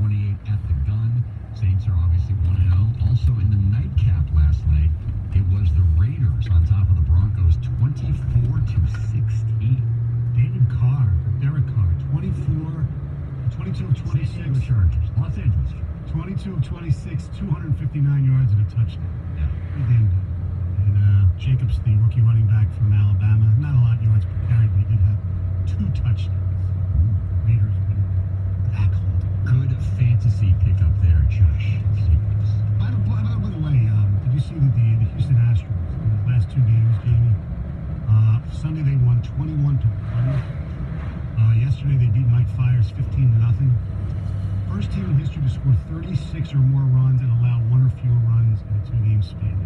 28 at the gun. Saints are obviously 1-0. Also in the nightcap last night, it was the Raiders on top of the Broncos, 24-16. Derek Carr, 22 of 26. Chargers, Los Angeles. 22 of 26, 259 yards and a touchdown. Yeah. Pretty damn good. And Jacobs, the rookie running back from Alabama, not a lot of yards per carry, but he did have 2 touchdowns. Raiders been back holding. Good fantasy pickup there, Josh. By the way, did you see the Houston Astros in the last 2 games, Jamie? Sunday they won 21-1. Yesterday they beat Mike Fiers 15-0. First team in history to score 36 or more runs and allow 1 or fewer runs in a 2-game span.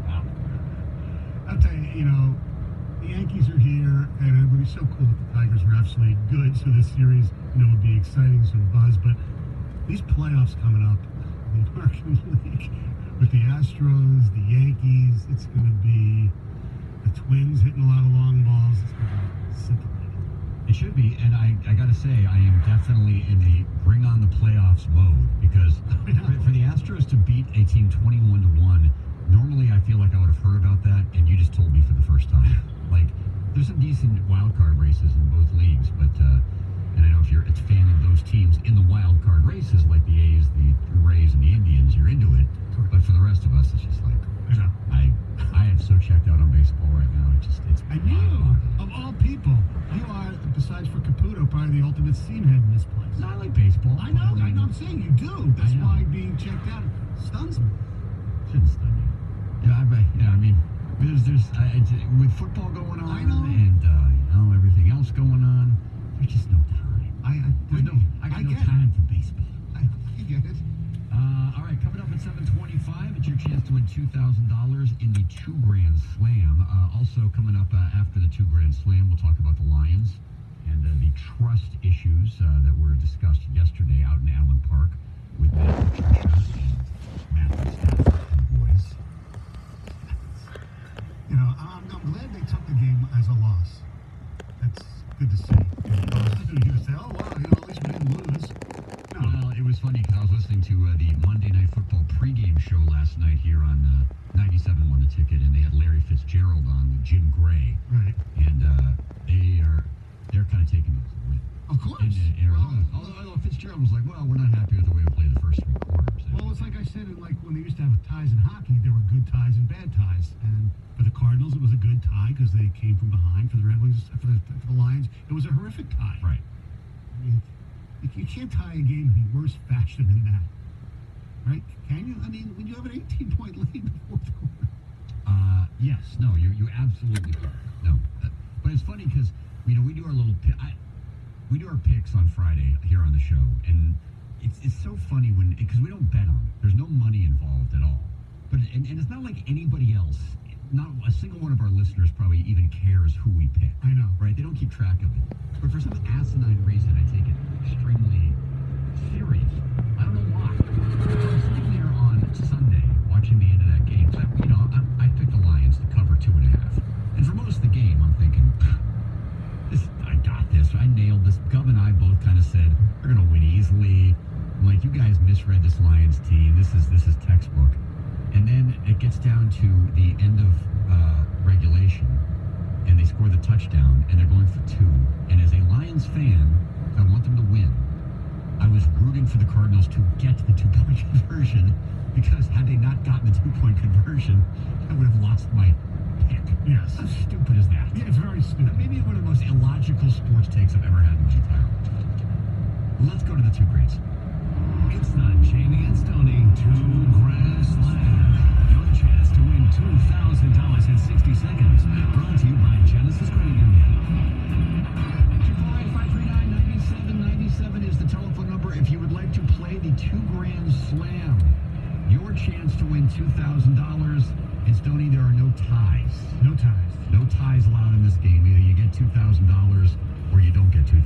Wow. I'll tell you, the Yankees are here, and it would be so cool if the Tigers were absolutely good. So this series, would be exciting, some buzz. But these playoffs coming up, the American League, with the Astros, the Yankees, it's going to be the Twins hitting a lot of long balls. It's going to be scintillating. It should be, and I got to say, I am definitely in the bring on the playoffs mode, because for the Astros to beat a team 21-1, normally I feel like I would have heard about that, and you just told me for the first time. Like, there's some decent wild card races in both leagues, but and I know if you're a fan of those teams in the wild card races, like the A's, the Rays, and the Indians, you're into it. But for the rest of us, it's just like, I am so checked out on baseball right now. It's And you, of all people, you are, besides for Caputo, probably the ultimate seamhead in this place. No, I like baseball. I know, I'm saying you do. That's why being checked out stuns me. Shouldn't stun you. Yeah, I mean, there's with football going on, I know. And everything else going on, there's just no time. I got no time for baseball. I get it. All right, coming up at 7:25, it's your chance to win $2,000 in the 2 Grand Slam. Also coming up after the 2 Grand Slam, we'll talk about the Lions and the trust issues that were discussed yesterday out in Allen Park with Matt Patricia and Matthew Stafford and the boys. I'm glad they took the game as a loss. That's good to see. You say, oh, wow, at least we didn't lose. No. Well, it was funny because I was listening to the Monday Night Football pregame show last night here on 97 won the ticket, and they had Larry Fitzgerald on with Jim Gray. Right. And they're kind of taking it as a win. Of course. In Arizona. Although Fitzgerald was like, well, we're not happy with the way we played the first 3 quarters. Well, it's like I said, when they used to have ties in hockey, there were good ties and bad ties. And for the Cardinals, it was a good tie because they came from behind. For the Red Wings, for the Lions, it was a horrific tie. Right. I mean, you can't tie a game in worse fashion than that. Right? Can you? I mean, when you have an 18-point lead in the 4th quarter. Yes. No, you absolutely can. No. But it's funny because, we do our little we do our picks on Friday here on the show, and it's so funny because we don't bet on it. There's no money involved at all. But and it's not like anybody else, not a single one of our listeners probably even cares who we pick. I know. Right? They don't keep track of it. But for some asinine reason, I take it extremely serious. I don't know why. So I'm sitting there on Sunday watching the end of that game. So I picked the Lions to cover 2.5. And for most of the game, I'm thinking, I got this. I nailed this. Gov and I both kind of said they're going to win easily. I'm like, you guys misread this Lions team. This is textbook. And then it gets down to the end of regulation, and they score the touchdown, and they're going for 2. And as a Lions fan, I want them to win. I was rooting for the Cardinals to get the 2-point conversion, because had they not gotten the 2-point conversion, I would have lost my pick. Yes. How stupid is that? Yeah, it's very stupid. Maybe one of the most illogical sports takes I've ever had in my entire life. Well, let's go to the 2 grades. It's time, Jamie and Stoney, 2 Grand Slam. Your chance to win $2,000 in 60 seconds. Brought to you by Genesis Credit Union. 258-539-9797 is the telephone number if you would like to play the 2 Grand Slam. Your chance to win $2,000. And Stoney, there are no ties. No ties. No ties allowed in this game. Either you get $2,000 or you don't get $2,000.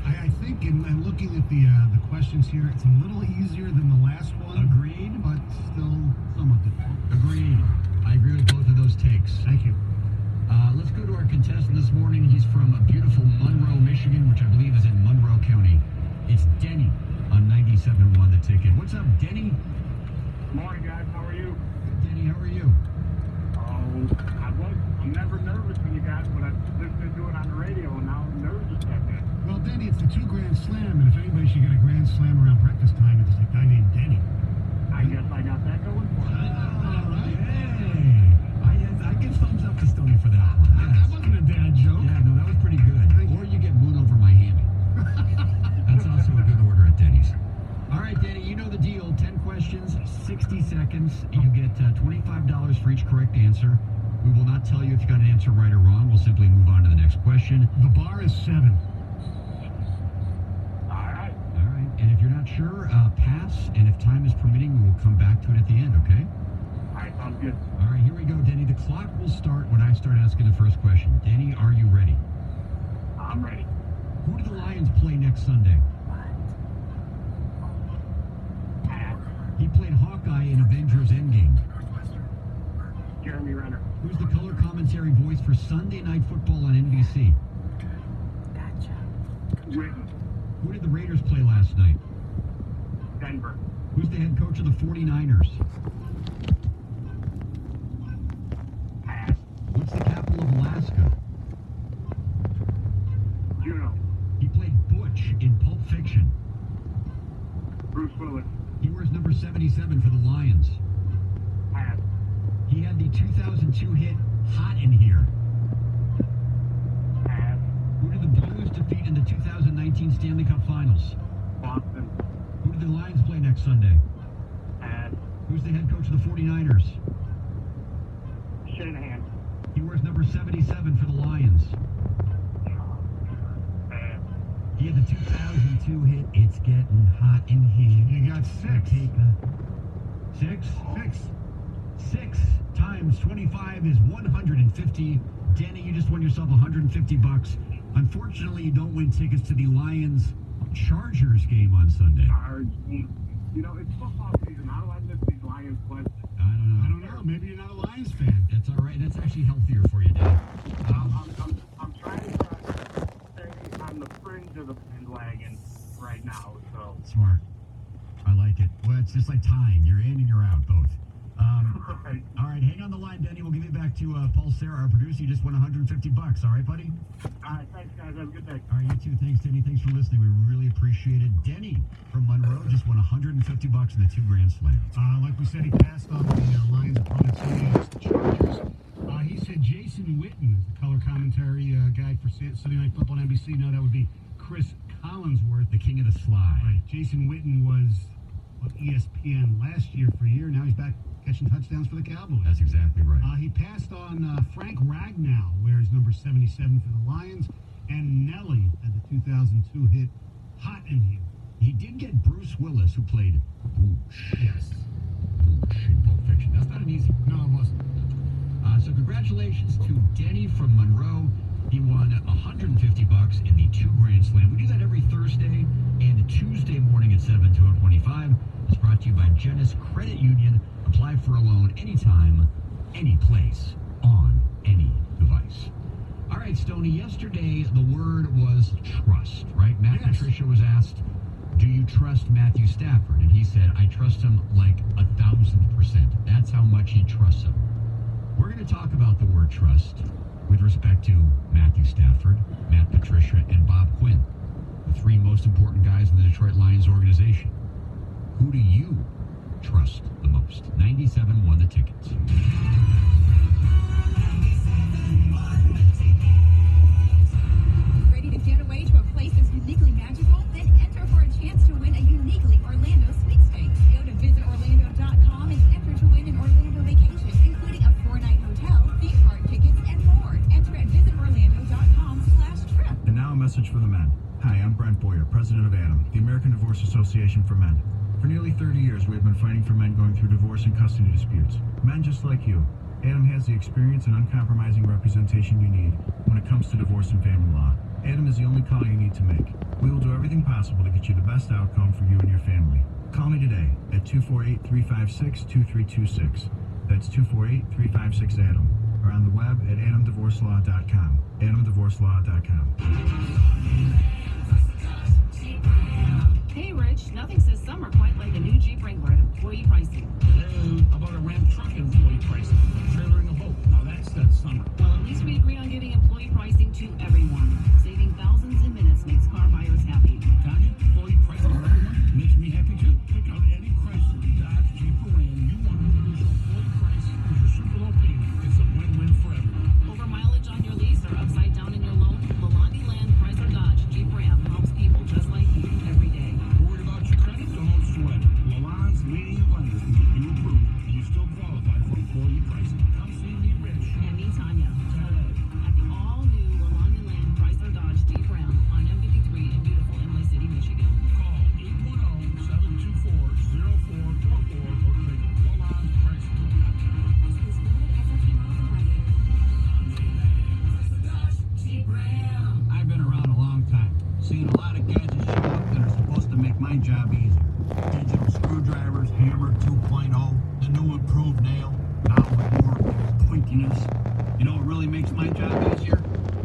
I think in looking at the questions here, it's a little easier than the last one. Agreed. But still somewhat difficult. Agreed. I agree with both of those takes. Thank you. Let's go to our contestant this morning. He's from beautiful Monroe, Michigan, which I believe is in Monroe County. It's Denny. 97 won the ticket. What's up, Denny? Morning, guys. How are you? Good, Denny. How are you? I'm never nervous when you guys, but I listened to it on the radio, and now I'm nervous that day. Well, Denny, it's the 2 Grand Slam, and if anybody should get a Grand Slam around breakfast time, it's a guy named Denny. I guess I got that going for me. All right. Hey, I give thumbs up to Stoney for that one. That wasn't a dad joke. Yeah, no, that was pretty good. Or you get moon over Miami. That's also a good order at Denny's. All right, Denny, you know the deal. 10 questions, 60 seconds. You get $25 for each correct answer. We will not tell you if you got an answer right or wrong. We'll simply move on to the next question. The bar is 7. All right. All right. And if you're not sure, pass. And if time is permitting, we will come back to it at the end, okay? All right, sounds good. All right, here we go, Denny. The clock will start when I start asking the first question. Denny, are you ready? I'm ready. Who do the Lions play next Sunday? Pass. He played Hawkeye in Avengers Endgame. Jeremy Renner. Who's the color commentary voice for Sunday Night Football on NBC? Witten. Who did the Raiders play last night? Denver. Who's the head coach of the 49ers? Pass. What's the capital of Alaska? Juno. He played Butch in Pulp Fiction. Bruce Willis. He wears number 77 for the Lions. Pass. He had the 2002 hit Hot in Here. Pass. Who did the Blues defeat in the 2019 Stanley Cup Finals? Boston. Who did the Lions play next Sunday? Pass. Who's the head coach of the 49ers? Shanahan. He wears number 77 for the Lions. Pass. He had the 2002 hit It's Getting Hot in Here. You got 6. Take a 6? 6 times 25 is 150. Danny, you just won yourself $150. Unfortunately, you don't win tickets to the Lions-Chargers game on Sunday. You know, it's football season. How do I miss these Lions questions? I I don't know. Maybe you're not a Lions fan. That's all right. That's actually healthier for you, Danny. I'm trying to stay on the fringe of the bandwagon right now, so. Smart. I like it. Well, it's just like tying. You're in and you're out, both. Right. All right, hang on the line, Denny. We'll give it back to Paul Sarah, our producer. You just won $150. All right, buddy? All right, thanks, guys. Have a good day. All right, you too. Thanks, Denny. Thanks for listening. We really appreciate it. Denny from Monroe just won $150 in the 2 Grand Slam. Like we said, he passed on the Lions opponents against the Chargers. He said Jason Witten is the color commentary guy for Sunday Night Football on NBC. No, that would be Chris Collinsworth. The king of the slide. Right. Jason Witten was on ESPN last year for a year. Now he's back catching touchdowns for the Cowboys. That's exactly right. He passed on Frank Ragnow, wears number 77 for the Lions, and Nelly had the 2002 hit Hot in Here. He did get Bruce Willis, who played Boosh. Yes. Boosh in Pulp Fiction. That's not an easy one. No, it wasn't. So congratulations to Denny from Monroe. He won $150 in the 2 Grand Slam. We do that every Thursday and Tuesday morning at 7 to 25. It's brought to you by Genesis Credit Union. Apply for a loan anytime, any place, on any device. All right, Stoney, yesterday the word was trust, right? Matt Patricia was asked, do you trust Matthew Stafford? And he said, I trust him like 1,000%. That's how much he trusts him. We're going to talk about the word trust with respect to Matthew Stafford, Matt Patricia, and Bob Quinn, the 3 most important guys in the Detroit Lions organization. Who do you trust the most? 97 won the tickets. Ready to get away to a place that's uniquely magical? Then enter for a chance to win a uniquely Orlando sweepstakes. Go to visitorlando.com and enter to win an Orlando vacation, including a 4-night hotel, theme park tickets, and more. Enter at visitorlando.com/trip. And now a message for the men. Hi, I'm Brent Boyer, president of ADAM, the American Divorce Association for Men. For nearly 30 years, we have been fighting for men going through divorce and custody disputes. Men just like you. ADAM has the experience and uncompromising representation you need when it comes to divorce and family law. ADAM is the only call you need to make. We will do everything possible to get you the best outcome for you and your family. Call me today at 248-356-2326. That's 248-356-ADAM. Or on the web at adamdivorcelaw.com. adamdivorcelaw.com. Hey, Rich, nothing says summer seen a lot of gadgets show up that are supposed to make my job easier. Digital screwdrivers, hammer 2.0, the new improved nail, now with more pointiness. You know what really makes my job easier?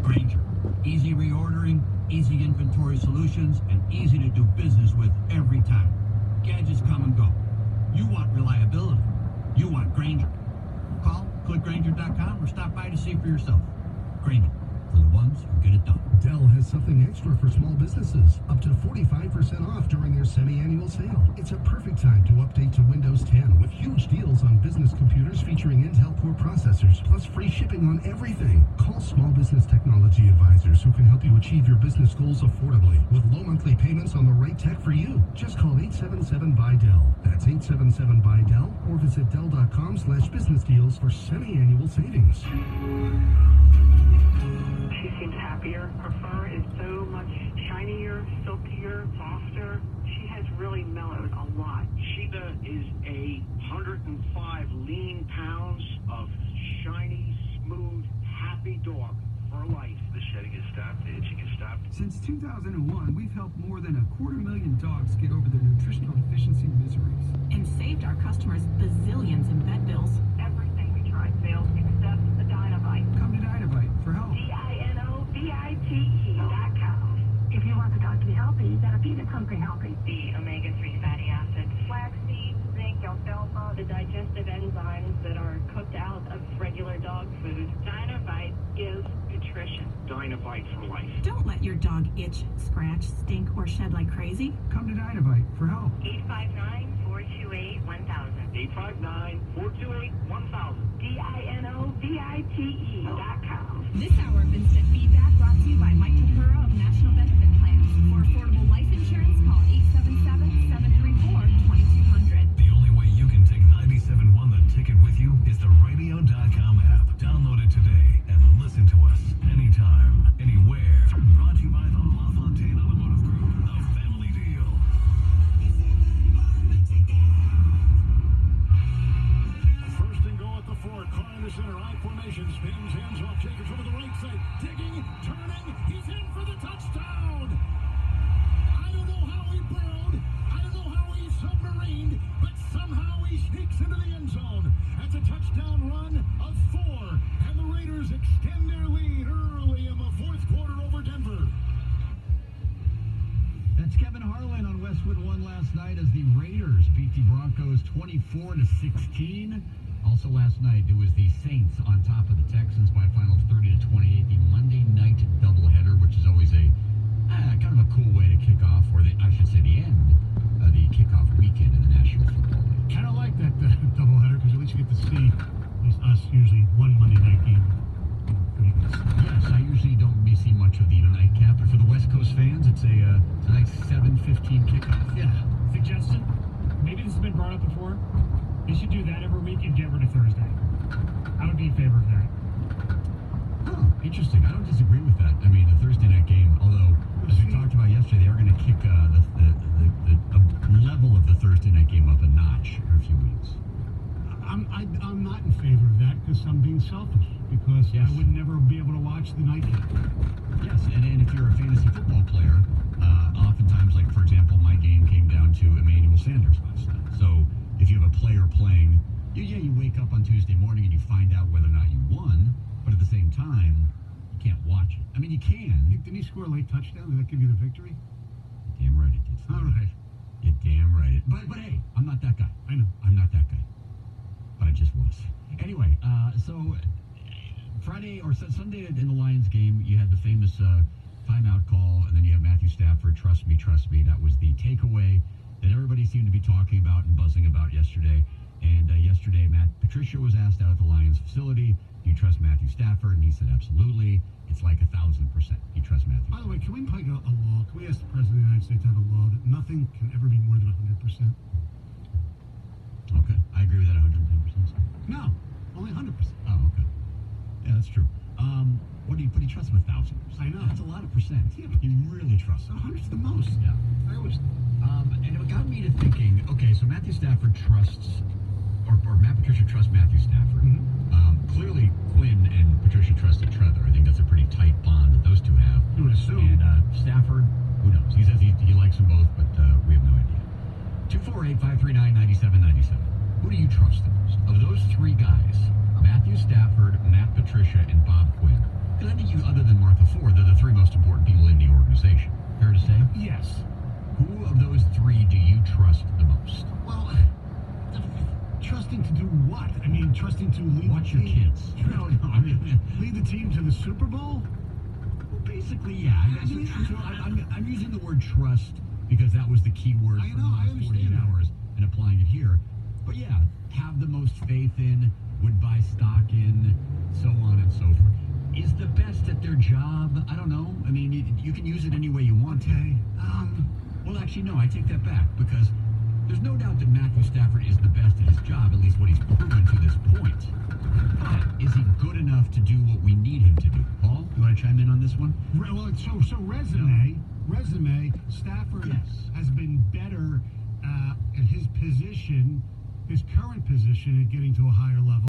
Grainger. Easy reordering, easy inventory solutions, and easy to do business with every time. Gadgets come and go. You want reliability. You want Grainger. Call, click Grainger.com, or stop by to see for yourself. Grainger, for the ones who get it done. Dell has something extra for small businesses, up to 45% off during their semi-annual sale. It's a perfect time to update to Windows 10 with huge deals on business computers featuring Intel Core processors, plus free shipping on everything. Call Small Business Technology Advisors who can help you achieve your business goals affordably with low monthly payments on the right tech for you. Just call 877-BUY-DELL. That's 877-BUY-DELL, or visit Dell.com/business deals for semi-annual savings. She seems happier. Her fur is so much shinier, silkier, softer. She has really mellowed a lot. Sheba is 105 lean pounds of shiny, smooth, happy dog for life. The shedding has stopped, the itching has stopped. Since 2001, we've helped more than 250,000 dogs get over their nutritional deficiency miseries. And saved our customers bazillions in vet bills. Everything we tried failed except the Dynavite. Come to Dynavite for help. DINOVITE.com. If you want the dog to be healthy, you gotta feed it something healthy. The omega-3 fatty acids, flaxseed, zinc, alfalfa, the digestive enzymes that are cooked out of regular dog food. Dynavite is nutrition. Dynavite for life. Don't let your dog itch, scratch, stink, or shed like crazy. Come to Dynavite for help. 859-428-1000. 859-428-1000. DINOVITE.com. This hour of instant feedback brought to you by Mike Tahura of National Benefit Plans. For affordable life insurance, call 877-734-2200. The only way you can take 97.1 The Ticket with you is the radio.com app. Download it today and listen to us anytime, anywhere. Brought to you by the LaFontaine Automotive Group, the family deal. First and goal at the 4. Car in the center. I formation. Spins. Hands off. Jacobs over the right side. Digging. Turning. He's in for the touchdown. I don't know how he burrowed. I don't know how he submarined. But somehow he sneaks into the end zone. That's a touchdown run of 4. And the Raiders extend their lead early in the fourth quarter over Denver. That's Kevin Harlan on Westwood One last night as the Raiders beat the Broncos 24-16. Also last night, it was the Saints on top of the Texans by a final 30-28. The Monday night doubleheader, which is always a kind of a cool way to kick off, or I should say the end of the kickoff weekend in the National Football League. Kind of like that doubleheader because at least you get to see, at least us, usually one Monday night game. Yes, I usually don't see much of the nightcap, but for the West Coast fans, it's a nice 7:15 kickoff. Yeah. Suggestion? Maybe this has been brought up before. They should do that every week and get rid of Thursday. I would be in favor of that. Huh, interesting. I don't disagree with that. I mean, the Thursday night game, although, as we talked about yesterday, they are going to kick the level of the Thursday night game up a notch in a few weeks. I'm not in favor of that because I'm being selfish. Because yes. I would never be able to watch the night game. Yes, and if you're a fantasy football player, oftentimes, like, for example, my game came down to Emmanuel Sanders last night. So if you have a player playing, you wake up on Tuesday morning and you find out whether or not you won, but at the same time, you can't watch it. I mean, you can. Didn't he score a late touchdown? Did that give you the victory? Damn right it did. All right. You're damn right. But hey, I'm not that guy. I know. I'm not that guy. But I just was. Anyway, so Friday or Sunday in the Lions game, you had the famous timeout call, and then you have Matthew Stafford, trust me. That was the takeaway that everybody seemed to be talking about and buzzing about yesterday. And yesterday, Matt Patricia was asked out at the Lions facility, do you trust Matthew Stafford? And he said, absolutely. It's like 1,000%. He trusts Matthew. By the way, can we make a law? Can we ask the President of the United States to have a law that nothing can ever be more than 100%? Okay. I agree with that 110%. No, only 100%. Oh, okay. Yeah, that's true. But he trusts him 1,000%. I know. That's a lot of percent. Yeah, but he really trusts him. 100's the most. Yeah. I always. And it got me to thinking, okay, so Matthew Stafford trusts, or Matt Patricia trusts Matthew Stafford. Mm-hmm. Clearly, Quinn and Patricia trusted Trevor. I think that's a pretty tight bond that those two have. You would assume. And Stafford times. He says he likes them both, but we have no idea. 248-539-9797. Who do you trust the most? Of those three guys, Matthew Stafford, Matt Patricia, and Bob Quinn. Because I think you, other than Martha Ford, they're the three most important people in the organization. Fair to say? Yes. Who of those three do you trust the most? Well, trusting to do what? I mean, trusting to lead Watch the your team. kids. No, I mean, lead the team to the Super Bowl? Well, basically, yeah. I'm using the word trust because that was the key word I for know, the I last 48 understand that. hours and applying it here. But yeah, have the most faith in, would buy stock in, so on and so forth. Is the best at their job? I don't know. I mean, you can use it any way you want. Okay. Well, actually, no, I take that back because there's no doubt that Matthew Stafford is the best at his job, at least what he's proven to this point. But is he good enough to do what we need him to do? Paul, you want to chime in on this one? Well, so resume, Stafford has been better at his position, his current position, at getting to a higher level.